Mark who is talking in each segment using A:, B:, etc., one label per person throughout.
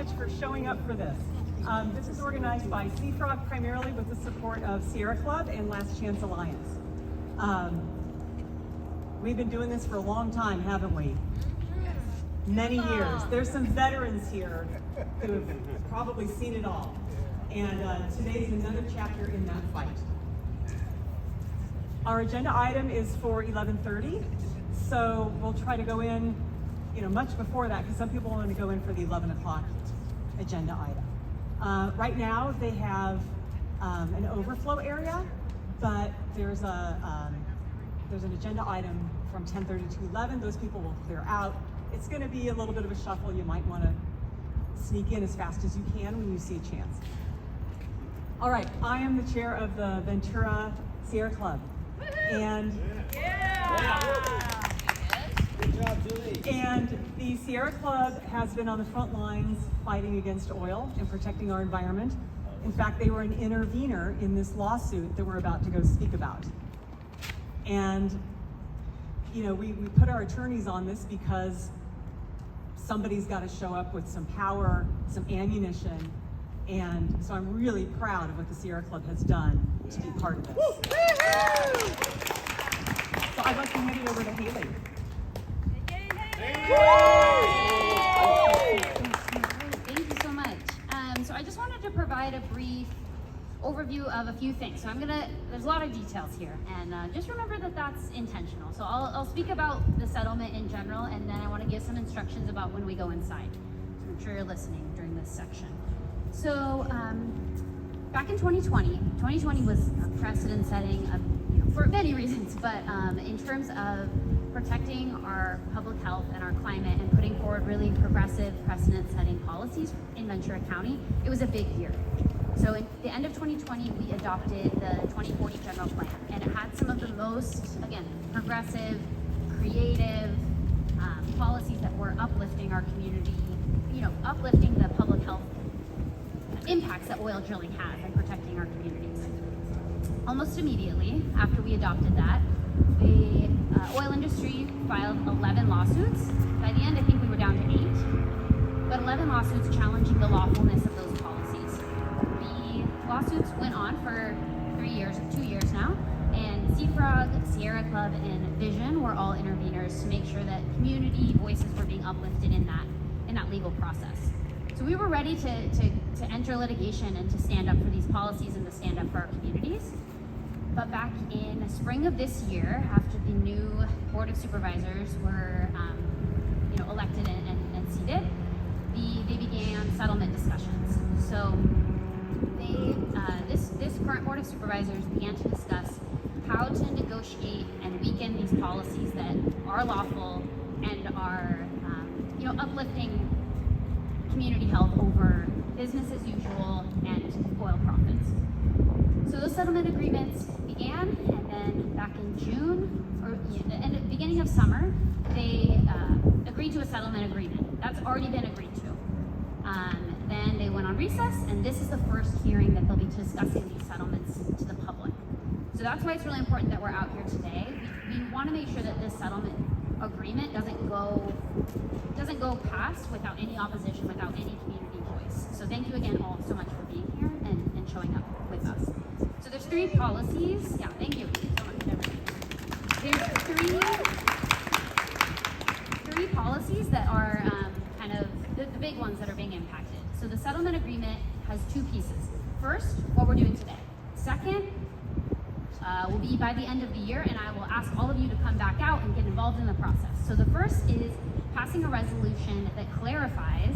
A: much for showing up for this. This is organized by Sept primarily with the support of Sierra Club and Last Chance Alliance. We've been doing this for a long time, haven't we? Many years. There's some veterans here who have probably seen it all. And today's another chapter in that fight. Our agenda item is for 11:30, so we'll try to go in, much before that, because some people want to go in for the 11 o'clock agenda item. Right now, they have an overflow area, but there's an agenda item from 10:30 to 11. Those people will clear out. It's going to be a little bit of a shuffle. You might want to sneak in as fast as you can when you see a chance. All right, I am the chair of the Ventura Sierra Club. And
B: good job, Julie.
A: And the Sierra Club has been on the front lines fighting against oil and protecting our environment. In fact, they were an intervener in this lawsuit that we're about to go speak about. And we put our attorneys on this because somebody's got to show up with some power, some ammunition, and so I'm really proud of what the Sierra Club has done to be part of this. So I'd like to hand it over to Haley.
C: Thank you so much. So I just wanted to provide a brief overview of a few things. So there's a lot of details here, and just remember that that's intentional. So I'll speak about the settlement in general, and then I want to give some instructions about when we go inside. So I'm sure you're listening during this section. So back in 2020 was precedent-setting for many reasons, but in terms of protecting our public health and our climate and putting forward really progressive precedent-setting policies in Ventura County, it was a big year. So at the end of 2020, we adopted the 2040 General Plan, and it had some of the most, again, progressive, creative policies that were uplifting our community, uplifting the public health impacts that oil drilling has and protecting our communities. Almost immediately after we adopted that, the oil industry filed 11 lawsuits. By the end, I think we were down to 8, but 11 lawsuits challenging the lawfulness of those policies. The lawsuits went on for 2 years now, and Sept, Sierra Club, and Vision were all interveners to make sure that community voices were being uplifted in that legal process. So we were ready to enter litigation and to stand up for these policies and to stand up for our communities. But back in spring of this year, after the new Board of Supervisors were elected and seated, they began settlement discussions. So this current Board of Supervisors began to discuss how to negotiate and weaken these policies that are lawful and are uplifting community health over business as usual and oil profits. So those settlement agreements began, and then back in June, or the beginning of summer, they agreed to a settlement agreement. That's already been agreed to. Then they went on recess, and this is the first hearing that they'll be discussing these settlements to the public. So that's why it's really important that we're out here today. We want to make sure that this settlement agreement doesn't go past without any opposition, without any community voice. So thank you again all so much for being here and showing up with us. So there's 3 policies. Yeah, thank you so much, everybody. There's three policies that are kind of the big ones that are being impacted. So the settlement agreement has 2 pieces. First, what we're doing today. Second, will be by the end of the year, and I will ask all of you to come back out and get involved in the process. So the first is passing a resolution that clarifies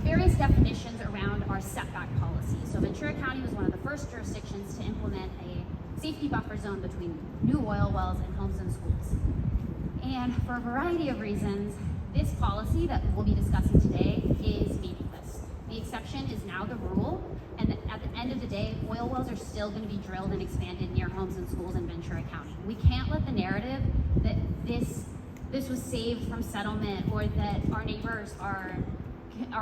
C: various definitions around our setback policy. So Ventura County was one of the first jurisdictions to implement a safety buffer zone between new oil wells and homes and schools. And for a variety of reasons, this policy that we'll be discussing today is meaningless. The exception is now the rule, and at the end of the day, oil wells are still going to be drilled and expanded near homes and schools in Ventura County. We can't let the narrative that this was saved from settlement or that our neighbors are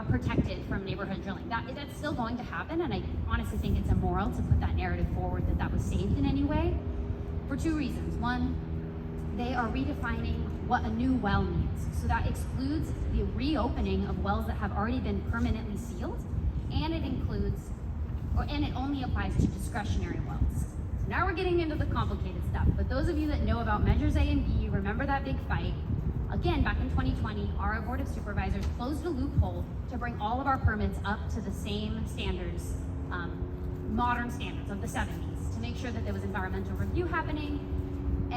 C: protected from neighborhood drilling. That's still going to happen, and I honestly think it's immoral to put that narrative forward that was saved in any way, for 2 reasons. One, they are redefining what a new well means. wells. So that excludes the reopening of wells that have already been permanently sealed, and it only applies to discretionary wells. So now we're getting into the complicated stuff, but those of you that know about measures A and B, remember that big fight. Again, back in 2020, our Board of Supervisors closed a loophole to bring all of our permits up to the same standards, modern standards of the 70s, to make sure that there was environmental review happening